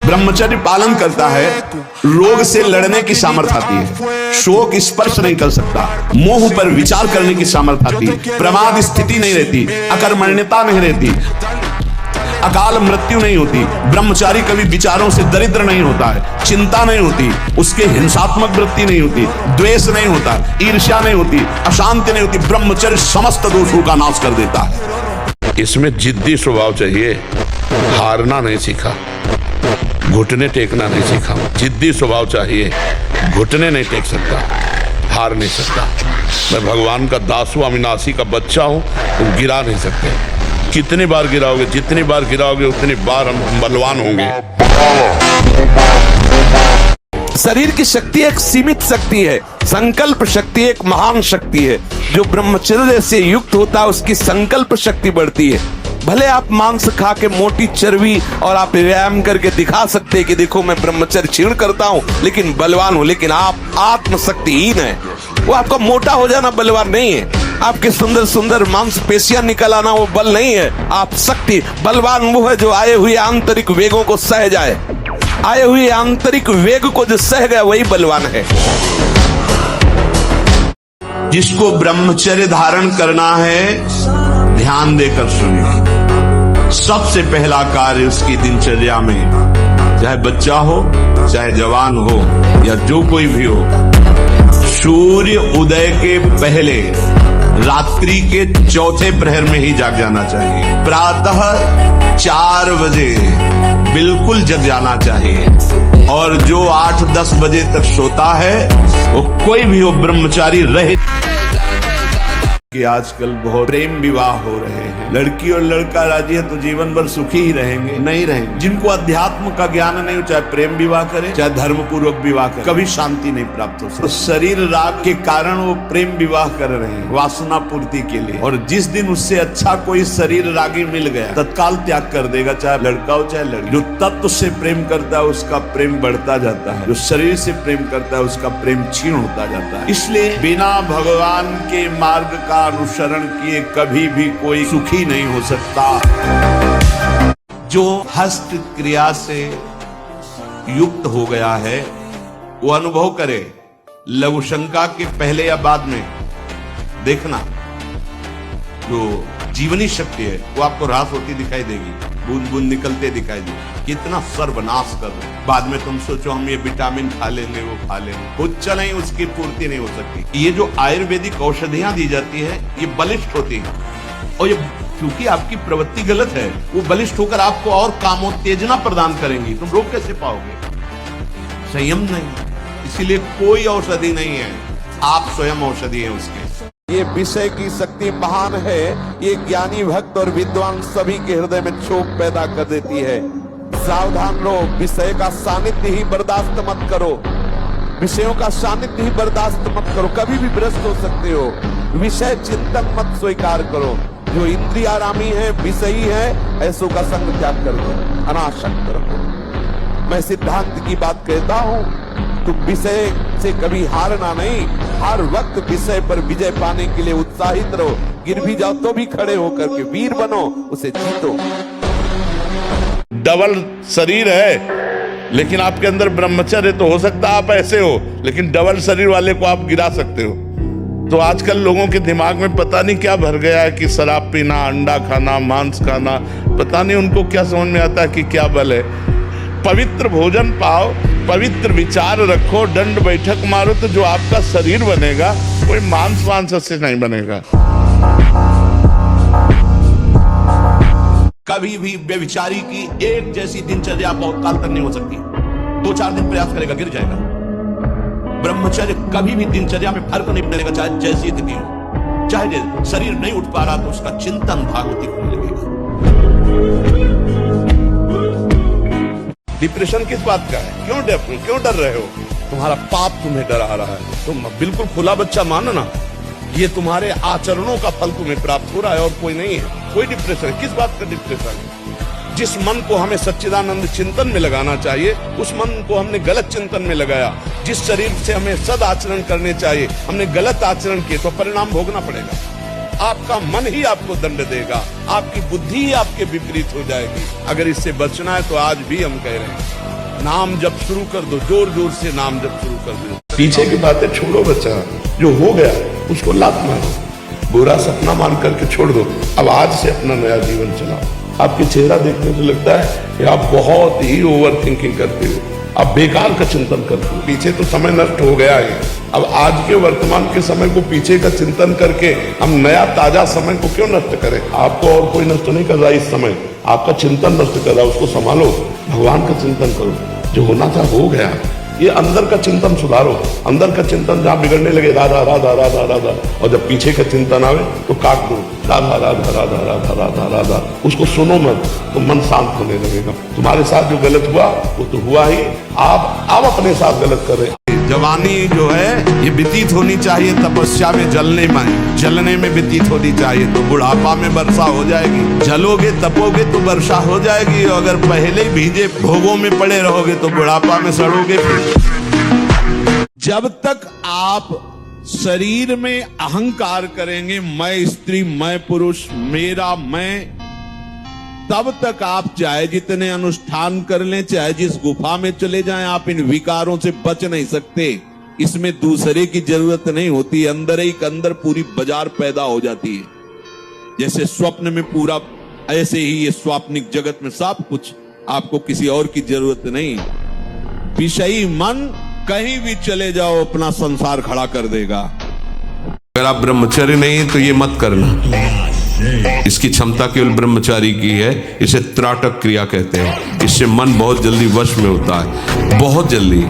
ब्रह्मचर्य पालन करता है, रोग से लड़ने की सामर्थ्य आती है, शोक स्पर्श नहीं कर सकता, मोह पर विचार करने की सामर्थ्य आती है, प्रमाद स्थिति नहीं रहती, अकर्मण्यता नहीं रहती, अकाल मृत्यु नहीं होती। ब्रह्मचारी कभी विचारों से दरिद्र नहीं होता है, चिंता नहीं होती, उसके हिंसात्मक वृत्ति नहीं होती, द्वेष नहीं होता, ईर्ष्या नहीं होती, अशांति नहीं होती। ब्रह्मचर्य समस्त दोषों का नाश कर देता है। इसमें जिद्दी स्वभाव चाहिए, हारना नहीं सीखा, घुटने टेकना नहीं सीखा। जिद्दी स्वभाव चाहिए, घुटने नहीं टेक सकता, हार नहीं सकता। मैं भगवान का दास हूं, अविनाशी का बच्चा हूं, तुम गिरा नहीं सकते। कितनी बार गिराओगे, जितनी बार गिराओगे उतनी बार हम बलवान होंगे। शरीर की शक्ति एक सीमित शक्ति है, संकल्प शक्ति एक महान शक्ति है। जो ब्रह्मचर्य से युक्त होता है उसकी संकल्प शक्ति बढ़ती है। भले आप मांस खा के मोटी चर्बी और आप व्यायाम करके दिखा सकते हैं कि देखो मैं ब्रह्मचर्य क्षीण करता हूं लेकिन बलवान हूं, लेकिन आप आत्मशक्तिहीन है। वो आपका मोटा हो जाना बलवान नहीं है, आपके सुंदर सुंदर मांसपेशियां निकल आना वो बल नहीं है। आप शक्ति बलवान वो है जो आए हुए आंतरिक वेगों को सह जाए। आए हुए आंतरिक वेग को जो सह गया वही बलवान है। जिसको ब्रह्मचर्य धारण करना है ध्यान देकर सुनिए। सबसे पहला कार्य उसकी दिनचर्या में, चाहे बच्चा हो चाहे जवान हो या जो कोई भी हो, सूर्य उदय के पहले रात्रि के चौथे प्रहर में ही जाग जाना चाहिए। प्रातः 4 बजे बिल्कुल जग जाना चाहिए। और जो 8-10 बजे तक सोता है वो कोई भी हो ब्रह्मचारी रहे। कि आजकल बहुत प्रेम विवाह हो रहे हैं, लड़की और लड़का राजी है तो जीवन भर सुखी ही रहेंगे, नहीं रहेंगे। जिनको अध्यात्म का ज्ञान नहीं हो, चाहे प्रेम विवाह करे चाहे धर्म पूर्वक विवाह करे, कभी शांति नहीं प्राप्त हो सकती। तो शरीर राग के कारण वो प्रेम विवाह कर रहे हैं वासना पूर्ति के लिए। और जिस दिन उससे अच्छा कोई शरीर रागी मिल गया तत्काल त्याग कर देगा, चाहे लड़का हो चाहे लड़की। जो तत्व से प्रेम करता है उसका प्रेम बढ़ता जाता है, जो शरीर से प्रेम करता है उसका प्रेम क्षीण होता जाता है। इसलिए बिना भगवान के मार्ग का अनुसरण किए कभी भी कोई सुखी नहीं हो सकता। जो हस्त क्रिया से युक्त हो गया है वो अनुभव करे। लघु शंका के पहले या बाद में देखना जो जीवनी शक्ति है वो आपको ह्रास होती दिखाई देगी, बूंद बूंद निकलते दिखाई देगी। कितना सर्वनाश कर रहे। बाद में तुम सोचो हम ये विटामिन खा लेंगे वो खा लेंगे, कुछ नहीं, उसकी पूर्ति नहीं हो सकती। ये जो आयुर्वेदिक औषधियां दी जाती है ये बलिष्ठ होती है, और ये क्योंकि आपकी प्रवृत्ति गलत है वो बलिष्ठ होकर आपको और कामोत्तेजना प्रदान करेंगी। तुम रोक कैसे पाओगे? संयम नहीं। इसीलिए कोई औषधि नहीं है, आप स्वयं औषधि है उसके। ये विषय की शक्ति महान है, ये ज्ञानी भक्त और विद्वान सभी के हृदय में क्षोभ पैदा कर देती है। सावधान रहो, विषय का सानिध्य ही बर्दाश्त मत करो, विषयों का सानिध्य ही बर्दाश्त मत करो। कभी भी भ्रष्ट हो सकते हो। विषय चिंतन मत स्वीकार करो। जो इंद्रियारामी है, विषयी है, ऐसों का संग त्याग कर दो, अनासक्त रहो। मैं सिद्धांत की बात कहता हूं, तुम विषय से कभी हारना नहीं, हर वक्त विषय पर विजय पाने के लिए उत्साहित रहो। गिर भी जाओ तो भी खड़े होकर के वीर बनो, उसे जीतो। डबल शरीर है लेकिन आपके अंदर ब्रह्मचर्य तो हो सकता है आप ऐसे हो, लेकिन डबल शरीर वाले को आप गिरा सकते हो। तो आजकल लोगों के दिमाग में पता नहीं क्या भर गया है कि शराब पीना, अंडा खाना, मांस खाना, पता नहीं उनको क्या समझ में आता है कि क्या बल है। पवित्र भोजन पाओ, पवित्र विचार रखो, दंड बैठक मारो, तो जो आपका शरीर बनेगा कोई मांस से नहीं बनेगा। कभी भी व्यभिचारी की एक जैसी दिनचर्या बहुत काल तक नहीं हो सकती। 2-4 दिन प्रयास करेगा गिर जाएगा। ब्रह्मचर्य कभी भी दिनचर्या में फर्क नहीं पड़ेगा, चाहे जैसी स्थिति हो। चाहे शरीर नहीं उठ पा रहा तो उसका चिंतन भागवती को लगेगा। डिप्रेशन किस बात का है? क्यों डर रहे हो? तुम्हारा पाप तुम्हें डरा रहा है। तुम बिल्कुल खुला बच्चा मानो ना, ये तुम्हारे आचरणों का फल तुम्हें प्राप्त हो रहा है और कोई नहीं है। कोई डिप्रेशन, किस बात का डिप्रेशन है? जिस मन को हमें सच्चिदानंद चिंतन में लगाना चाहिए उस मन को हमने गलत चिंतन में लगाया। जिस शरीर से हमें सद आचरण करने चाहिए हमने गलत आचरण किए तो परिणाम भोगना पड़ेगा। आपका मन ही आपको दंड देगा, आपकी बुद्धि ही आपके विपरीत हो जाएगी। अगर इससे बचना है तो आज भी हम कह रहे हैं नाम जप शुरू कर दो, जोर जोर से नाम जप शुरू कर दो। पीछे की बातें छोड़ो बच्चा, जो हो गया उसको लात मारो, बुरा सपना मान करके छोड़ दो। अब आज से अपना नया जीवन चलाओ। आपके चेहरा देखने से लगता है कि आप बहुत ही ओवर थिंकिंग करते हो, आप बेकार का चिंतन करते हो। पीछे तो समय नष्ट हो गया है, अब आज के वर्तमान के समय को पीछे का चिंतन करके हम नया ताजा समय को क्यों नष्ट करें। आपको और कोई नष्ट नहीं कर रहा, इस समय आपका चिंतन नष्ट कर रहा है, उसको संभालो, भगवान का चिंतन करो। जो होना था हो गया, ये अंदर का चिंतन सुधारो। अंदर का चिंतन जहां बिगड़ने लगे राधा राधा राधा राधा, और जब पीछे का चिंतन आवे तो काट दो, राधा राधा राधा राधा राधा राधा, उसको सुनो मत, तो मन शांत होने लगेगा। तुम्हारे साथ जो गलत हुआ वो तो हुआ ही, आप अपने साथ गलत कर रहे। जवानी जो है ये व्यतीत होनी चाहिए तपस्या में, जलने में व्यतीत होनी चाहिए, तो बुढ़ापा में वर्षा हो जाएगी। जलोगे तपोगे तो वर्षा हो जाएगी, और अगर पहले ही भीजे भोगों में पड़े रहोगे तो बुढ़ापा में सड़ोगे। जब तक आप शरीर में अहंकार करेंगे, मैं स्त्री, मैं पुरुष, मेरा, मैं, तब तक आप चाहे जितने अनुष्ठान कर लें, चाहे जिस गुफा में चले जाएं, आप इन विकारों से बच नहीं सकते। इसमें दूसरे की जरूरत नहीं होती, अंदर ही अंदर पूरी बाजार पैदा हो जाती है। जैसे स्वप्न में पूरा, ऐसे ही ये स्वाप्निक जगत में सब कुछ, आपको किसी और की जरूरत नहीं। विषयी मन कहीं भी चले जाओ अपना संसार खड़ा कर देगा। अगर आप ब्रह्मचर्य नहीं तो ये मत करना। इसकी क्षमता केवल ब्रह्मचारी की है, इसे त्राटक क्रिया कहते हैं। इससे मन बहुत जल्दी वश में होता है, बहुत जल्दी।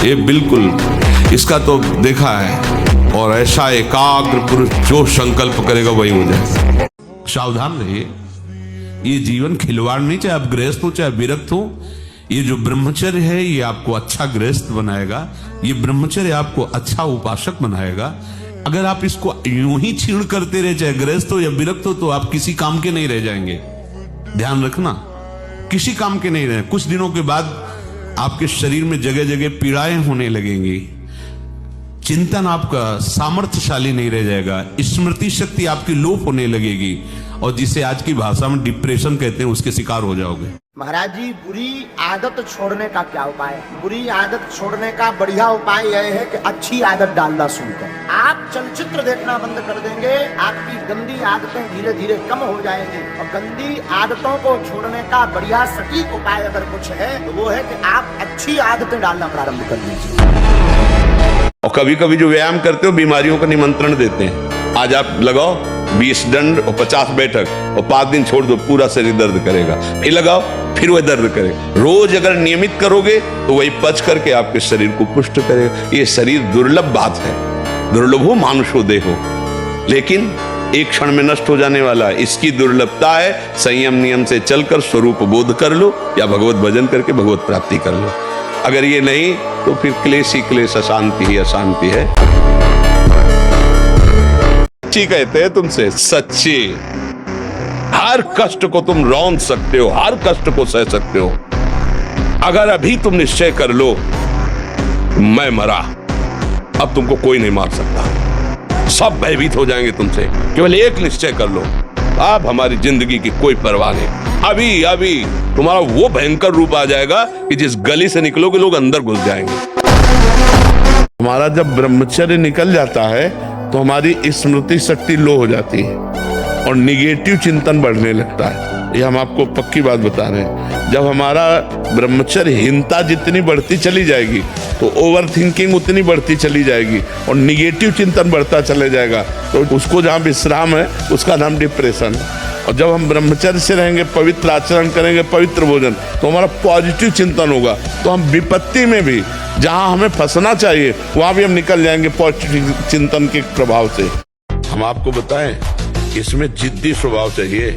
ये बिल्कुल इसका तो देखा है, और ऐसा एकाग्र पुरुष जो संकल्प करेगा वही हो जाए। सावधान रहिए, ये जीवन खिलवाड़ नहीं, चाहे आप गृहस्थ हो चाहे विरक्त हो। ये जो ब्रह्मचर्य है ये आपको अच्छा गृहस्थ बनाएगा, ये ब्रह्मचर्य आपको अच्छा उपासक बनाएगा। अगर आप इसको यूं ही छीण करते रहे, चाहे गृहस्थ हो या विरक्त हो, तो आप किसी काम के नहीं रह जाएंगे। ध्यान रखना, किसी काम के नहीं रहे। कुछ दिनों के बाद आपके शरीर में जगह जगह पीड़ाएं होने लगेंगी, चिंतन आपका सामर्थ्यशाली नहीं रह जाएगा, स्मृति शक्ति आपकी लोप होने लगेगी, और जिसे आज की भाषा में डिप्रेशन कहते हैं उसके शिकार हो जाओगे। महाराज जी, बुरी आदत छोड़ने का क्या उपाय है? बुरी आदत छोड़ने का बढ़िया उपाय यह है कि अच्छी आदत डालना शुरू करें। आप चलचित्र देखना बंद कर देंगे, आपकी गंदी आदतें धीरे धीरे कम हो जाएंगी। और गंदी आदतों को छोड़ने का बढ़िया सटीक उपाय अगर कुछ है तो वो है कि आप अच्छी आदतें डालना प्रारंभ कर दीजिए। और कभी कभी जो व्यायाम करते हो बीमारियों का निमंत्रण देते हैं। आज आप लगाओ 20 दंड और 50 बैठक, और 5 दिन छोड़ दो, पूरा शरीर दर्द करेगा। फिर लगाओ, फिर वह दर्द करेगा। रोज अगर नियमित करोगे तो वही पच करके आपके शरीर को पुष्ट करेगा। ये शरीर दुर्लभ बात है, दुर्लभ हो मानुषो देहो, लेकिन एक क्षण में नष्ट हो जाने वाला है। इसकी दुर्लभता है संयम नियम से चलकर स्वरूप बोध कर लो, या भगवत भजन करके भगवत प्राप्ति कर लो। अगर ये नहीं तो फिर क्लेश ही क्लेश, अशांति ही अशांति है। सच्ची कहते हैं तुमसे, सच्ची। हर कष्ट को तुम रौंद सकते हो, हर कष्ट को सह सकते हो। अगर अभी तुम निश्चय कर लो मैं मरा, अब तुमको कोई नहीं मार सकता, सब भयभीत हो जाएंगे तुमसे। केवल एक निश्चय कर लो, अब हमारी जिंदगी की कोई परवाह नहीं। अभी अभी तुम्हारा वो भयंकर रूप आ जाएगा कि जिस गली से निकलोगे लोग अंदर घुस जाएंगे। हमारा जब ब्रह्मचर्य निकल जाता है तो हमारी स्मृति शक्ति लो हो जाती है और निगेटिव चिंतन बढ़ने लगता है। ये हम आपको पक्की बात बता रहे हैं। जब हमारा ब्रह्मचर्यहीनता जितनी बढ़ती चली जाएगी तो ओवर थिंकिंग उतनी बढ़ती चली जाएगी और निगेटिव चिंतन बढ़ता चले जाएगा, तो उसको जहाँ विश्राम है उसका नाम डिप्रेशन। और जब हम ब्रह्मचर्य से रहेंगे, पवित्र आचरण करेंगे, पवित्र भोजन, तो हमारा पॉजिटिव चिंतन होगा, तो हम विपत्ति में भी जहां हमें फंसना चाहिए वहां भी हम निकल जाएंगे पॉजिटिव चिंतन के प्रभाव से। हम आपको बताएं, इसमें जिद्दी स्वभाव चाहिए,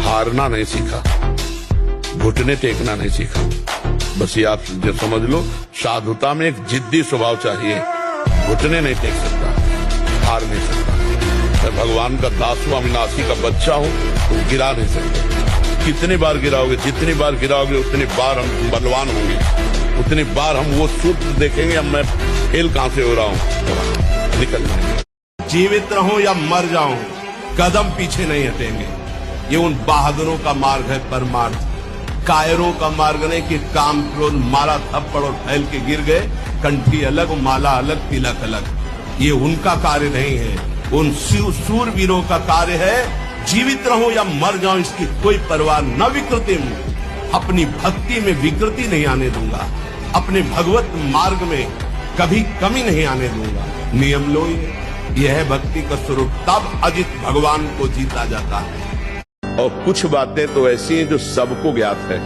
हारना नहीं सीखा, घुटने टेकना नहीं सीखा। बस ये आप जो समझ लो, साधुता में एक जिद्दी स्वभाव चाहिए। घुटने नहीं टेक सकता, हार नहीं सकता। मैं भगवान का दास हूं, अविनाशी का बच्चा हूं, तो गिरा नहीं सकते। कितनी बार गिराओगे, जितनी बार गिराओगे उतनी बार हम बलवान होंगे, उतनी बार हम वो सूत्र देखेंगे, अब मैं फेल कहां से हो रहा हूं, निकल जाएंगे। जीवित रहूं या मर जाऊं, कदम पीछे नहीं हटेंगे। ये उन बहादुरों का मार्ग है परमार्थ। कायरों का मार्ग नहीं कि काम क्रोध मारा थप्पड़ और फैल के गिर गए, कंठी अलग माला अलग तिलक अलग। ये उनका कार्य नहीं है, उन सूरवीरों का कार्य है जीवित रहूं या मर जाऊं इसकी कोई परवाह न विकृति में, अपनी भक्ति में विकृति नहीं आने दूंगा, अपने भगवत मार्ग में कभी कमी नहीं आने दूंगा। नियम लो यह है भक्ति का स्वरूप, तब अजित भगवान को जीता जाता है। और कुछ बातें तो ऐसी हैं जो सबको ज्ञात है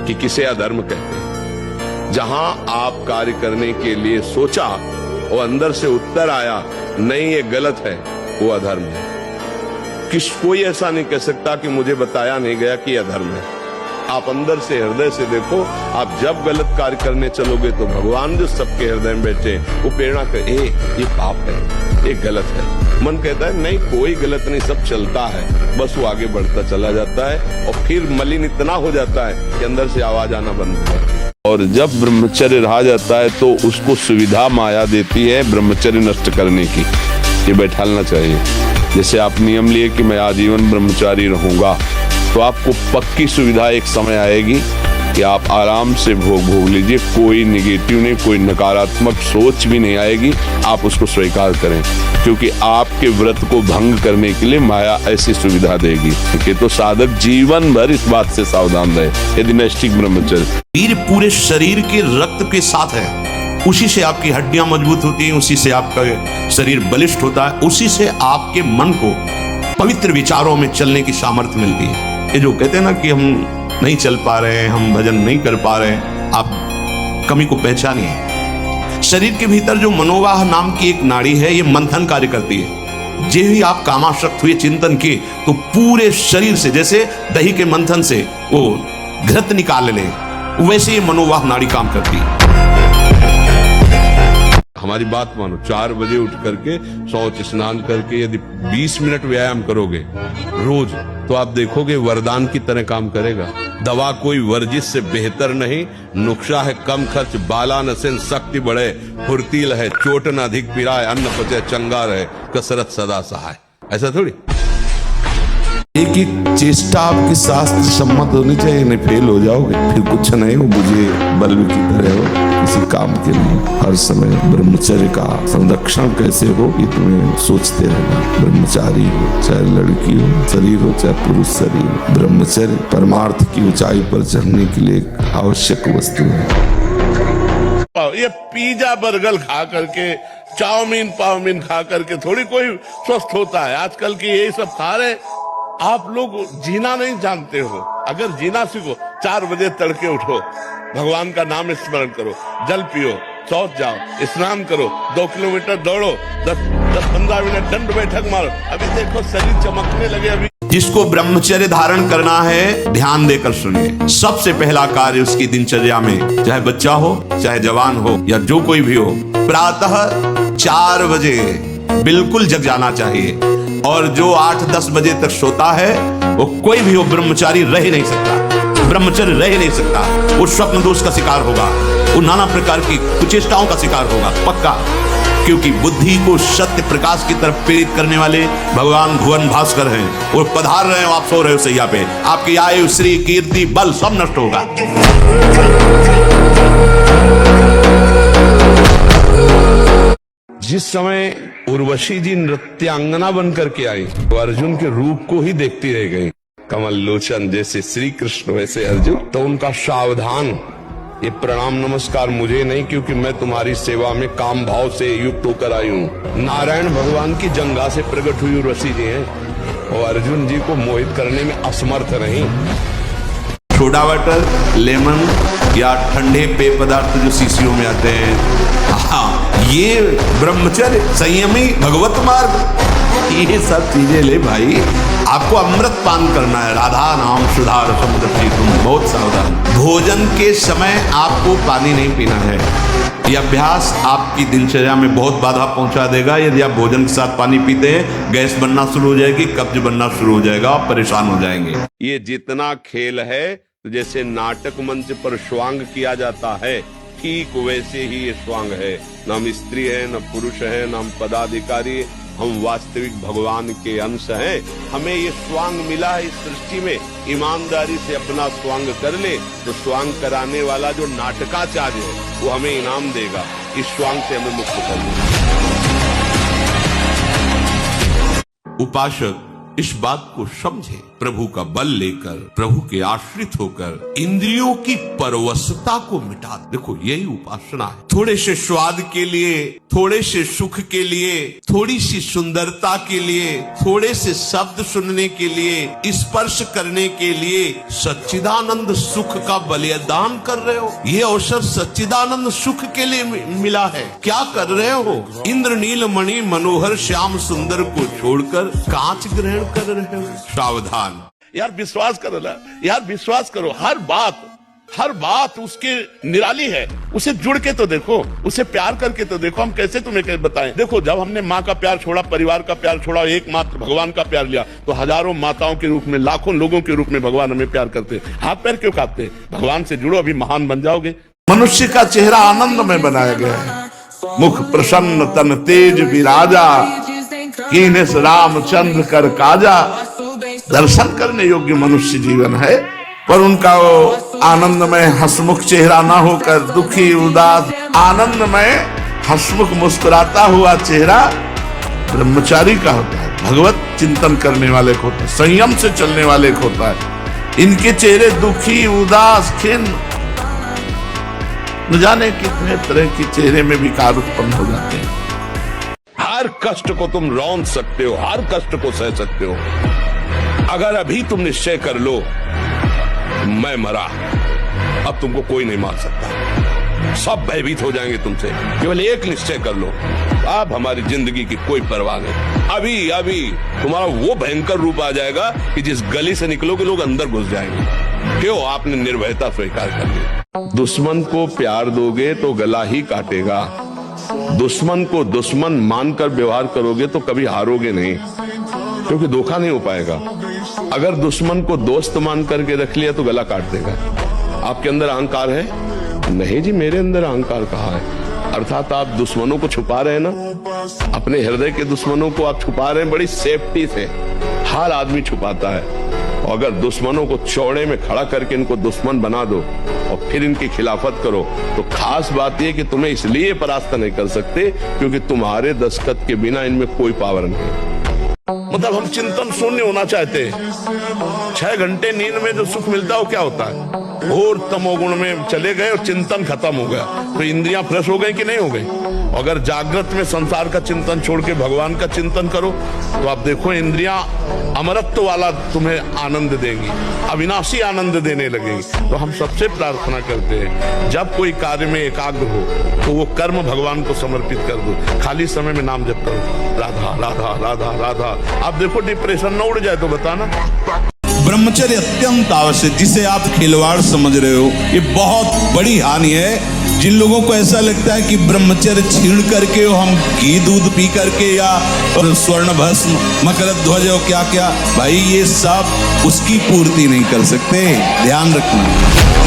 कि किसे अधर्म कहते हैं। जहां आप कार्य करने के लिए सोचा और अंदर से उत्तर आया नहीं ये गलत है, वो अधर्म है। कोई ऐसा नहीं कह सकता कि मुझे बताया नहीं गया कि अधर्म है। आप अंदर से हृदय से देखो, आप जब गलत कार्य करने चलोगे तो भगवान जो सबके हृदय में बैठे वो प्रेरणा कर, ये पाप है, ये गलत है। मन कहता है नहीं कोई गलत नहीं, सब चलता है, बस वो आगे बढ़ता चला जाता है और फिर मलिन इतना हो जाता है कि अंदर से आवाज आना बंद हो जाती है। और जब ब्रह्मचर्य रहा जाता है तो उसको सुविधा माया देती है ब्रह्मचर्य नष्ट करने की, ये बैठालना चाहिए। जैसे आप नियम लिए कि मैं आजीवन ब्रह्मचारी रहूंगा, तो आपको पक्की सुविधा एक समय आएगी कि आप आराम से भोग लीजिए, कोई निगेटिव नहीं, कोई नकारात्मक सोच भी नहीं आएगी, आप उसको स्वीकार करें, क्योंकि आपके व्रत को भंग करने के लिए माया ऐसी सुविधा देगी। ठीक है, तो साधक जीवन भर इस बात से सावधान रहे यदि नैष्ठिक ब्रह्मचर्य। वीर पूरे शरीर के रक्त के साथ है, उसी से आपकी हड्डियां मजबूत होती हैं, उसी से आपका शरीर बलिष्ठ होता है, उसी से आपके मन को पवित्र विचारों में चलने की सामर्थ्य मिलती है। ये जो कहते हैं ना कि हम नहीं चल पा रहे हैं, हम भजन नहीं कर पा रहे हैं, आप कमी को पहचानिए। शरीर के भीतर जो मनोवाह नाम की एक नाड़ी है, ये मंथन कार्य करती है। जे ही आप कामासक्त हुए चिंतन किए तो पूरे शरीर से जैसे दही के मंथन से वो घृत निकाल ले, वैसे ये मनोवाह नाड़ी काम करती है। हमारी बात मानो, 4 बजे उठ करके शौच स्नान करके यदि 20 मिनट व्यायाम करोगे रोज, तो आप देखोगे वरदान की तरह काम करेगा। दवा कोई वर्जिश से बेहतर नहीं, नुक्शा है कम खर्च, बाला नसेन शक्ति बढ़े, फुर्तील है चोट न अधिक पिराए, अन्न पचे चंगा रहे, कसरत सदा सहाय। ऐसा थोड़ी एक एक चेष्टा आपकी शास्त्र सम्मत होनी चाहिए, नहीं फेल हो जाओगे, फिर कुछ नहीं हो, मुझे बल्ब की तरह हो किसी काम के लिए। हर समय ब्रह्मचर्य का संरक्षण कैसे हो ये तुम्हें सोचते रहना। ब्रह्मचारी हो चाहे लड़की हो, शरीर हो चाहे पुरुष शरीर हो, ब्रह्मचर्य परमार्थ की ऊंचाई पर चढ़ने के लिए एक आवश्यक वस्तु है। ये पिज्जा बर्गर खा करके, चाउमीन पाउमीन खा करके थोड़ी कोई स्वस्थ होता है। आजकल की यही सब खा रहे। आप लोग जीना नहीं जानते हो, अगर जीना सीखो 4 बजे तड़के उठो, भगवान का नाम स्मरण करो, जल पियो, शौच जाओ, स्नान करो, 2 किलोमीटर दौड़ो, 10-15 मिनट दंड बैठक मारो। अभी देखो शरीर चमकने लगे। अभी जिसको ब्रह्मचर्य धारण करना है ध्यान देकर सुनिए। सबसे पहला कार्य उसकी दिनचर्या में, चाहे बच्चा हो चाहे जवान हो या जो कोई भी हो, प्रातः 4 बजे बिल्कुल जग जाना चाहिए। और जो 8-10 बजे तक सोता है वो कोई भी हो ब्रह्मचारी रह ही नहीं सकता, ब्रह्मचर्य रह ही नहीं सकता। वो स्वप्न दोष का शिकार होगा, वो नाना प्रकार की कुचेष्टाओं का शिकार होगा पक्का, क्योंकि बुद्धि को सत्य प्रकाश की तरफ प्रेरित करने वाले भगवान भुवन भास्कर हैं। वो पधार रहे हो, आप सो रहे हो सैया पे, आपकी आयु श्री कीर्ति बल सब नष्ट होगा। जिस समय उर्वशी जी नृत्यांगना बनकर के आई तो अर्जुन के रूप को ही देखती रह गई। कमल लोचन जैसे श्री कृष्ण वैसे अर्जुन, तो उनका सावधान, ये प्रणाम नमस्कार मुझे नहीं, क्योंकि मैं तुम्हारी सेवा में काम भाव से युक्त होकर आई हूँ। नारायण भगवान की जंगा से प्रकट हुई उर्वशी जी हैं और अर्जुन जी को मोहित करने में असमर्थ नहीं। सोडा वाटर, लेमन या ठंडे पेय पदार्थ जो शीशियों में आते हैं, हाँ, ये ब्रह्मचर्य संयमी भगवत मार्ग, ये सब चीजें ले भाई। आपको अमृत पान करना है, राधा नाम सुधा रसम दृष्टि, तुम बहुत सावधान। भोजन के समय आपको पानी नहीं पीना है। यह अभ्यास आपकी दिनचर्या में बहुत बाधा पहुंचा देगा। यदि आप भोजन के साथ पानी पीते हैं, गैस बनना शुरू हो जाएगी, कब्ज बनना शुरू हो जाएगा, आप परेशान हो जाएंगे। ये जितना खेल है, तो जैसे नाटक मंच पर स्वांग किया जाता है, ठीक वैसे ही ये स्वांग है। न हम स्त्री है, न पुरुष है, न हम पदाधिकारी, हम वास्तविक भगवान के अंश हैं। हमें ये स्वांग मिला है इस सृष्टि में, ईमानदारी से अपना स्वांग कर ले तो स्वांग कराने वाला जो नाटकाचार्य है वो हमें इनाम देगा। इस स्वांग से हमें मुक्त कर देगा। उपासक इस बात को समझे, प्रभु का बल लेकर, प्रभु के आश्रित होकर इंद्रियों की परवशता को मिटा। देखो यही उपासना है। थोड़े से स्वाद के लिए, थोड़े से सुख के लिए, थोड़ी सी सुंदरता के लिए, थोड़े से शब्द सुनने के लिए, स्पर्श करने के लिए सच्चिदानंद सुख का बलिदान कर रहे हो। ये अवसर सच्चिदानंद सुख के लिए मिला है। क्या कर रहे हो? इंद्र नील मणि मनोहर श्याम सुंदर को छोड़कर कांच ग्रहण कर रहे हो। सावधान यार, विश्वास करो ना यार, विश्वास करो। हर बात उसके निराली है। उसे जुड़ के तो देखो, उसे प्यार करके तो देखो। हम कैसे तुम्हें बताएं? देखो, जब हमने माँ का प्यार छोड़ा, परिवार का प्यार छोड़ा, एकमात्र भगवान का प्यार लिया, तो हजारों माताओं के रूप में, लाखों लोगों के रूप में भगवान हमें प्यार करते। हाथ पैर क्यों काटते? भगवान से जुड़ो, अभी महान बन जाओगे। मनुष्य का चेहरा आनंद में बनाया गया है। मुख प्रसन्न तन तेज विराजा, कीनेस रामचंद्र कर काजा। दर्शन करने योग्य मनुष्य जीवन है, पर उनका वो आनंदमय हंसमुख चेहरा ना होकर दुखी उदास, आनंदमय हंसमुख मुस्कुराता हुआ चेहरा ब्रह्मचारी का होता है। भगवत चिंतन करने वाले को होता है, संयम से चलने वाले को होता है। इनके चेहरे दुखी उदास खिन्न, न जाने कितने तरह के चेहरे में विकार उत्पन्न हो जाते हैं। हर कष्ट को तुम रौंद सकते हो, हर कष्ट को सह सकते हो, अगर अभी तुम निश्चय कर लो मैं मरा, अब तुमको कोई नहीं मार सकता। सब भयभीत हो जाएंगे तुमसे। केवल एक निश्चय कर लो, अब हमारी जिंदगी की कोई परवाह नहीं। अभी तुम्हारा वो भयंकर रूप आ जाएगा कि जिस गली से निकलोगे लोग अंदर घुस जाएंगे। क्यों? आपने निर्भयता स्वीकार कर ली। दुश्मन को प्यार दोगे तो गला ही काटेगा। दुश्मन को दुश्मन मानकर व्यवहार करोगे तो कभी हारोगे नहीं, क्योंकि धोखा नहीं हो पाएगा। अगर दुश्मन को दोस्त मान करके रख लिया तो गला काट देगा। आपके अंदर अहंकार है? नहीं जी, मेरे अंदर अहंकार कहाँ है? अर्थात आप दुश्मनों को छुपा रहे हैं ना, अपने हृदय के दुश्मनों को आप छुपा रहे हैं बड़ी सेफ्टी से। हर आदमी छुपाता है। और अगर दुश्मनों को चौड़े में खड़ा करके इनको दुश्मन बना दो और फिर इनकी खिलाफत करो, तो खास बात यह कि तुम्हें इसलिए परास्त नहीं कर सकते क्योंकि तुम्हारे दस्तखत के बिना इनमें कोई पावर नहीं। मतलब हम चिंतन शून्य होना चाहते हैं। 6 घंटे नींद में जो सुख मिलता है वो क्या होता है? घोर तमोगुण में चले गए और चिंतन खत्म हो गया, तो इंद्रियां फ्रेश हो गई कि नहीं हो गई? अगर जागृत में संसार का चिंतन छोड़ के भगवान का चिंतन करो तो आप देखो इंद्रियां अमरत्व वाला तुम्हें आनंद देंगी, अविनाशी आनंद देने लगेगी। तो हम सबसे प्रार्थना करते हैं, जब कोई कार्य में एकाग्र हो तो वो कर्म भगवान को समर्पित कर दो। खाली समय में नाम जप करो, राधा राधा राधा राधा। आप देखो डिप्रेशन न उड़ जाए तो बताना। ब्रह्मचर्य अत्यंत आवश्यक, जिसे आप खिलवाड़ समझ रहे हो, ये बहुत बड़ी हानि है। जिन लोगों को ऐसा लगता है कि ब्रह्मचर्य छीन करके हम घी दूध पी करके या स्वर्ण भस्म मकरध्वज ध्वज और क्या क्या, भाई ये सब उसकी पूर्ति नहीं कर सकते। ध्यान रखना।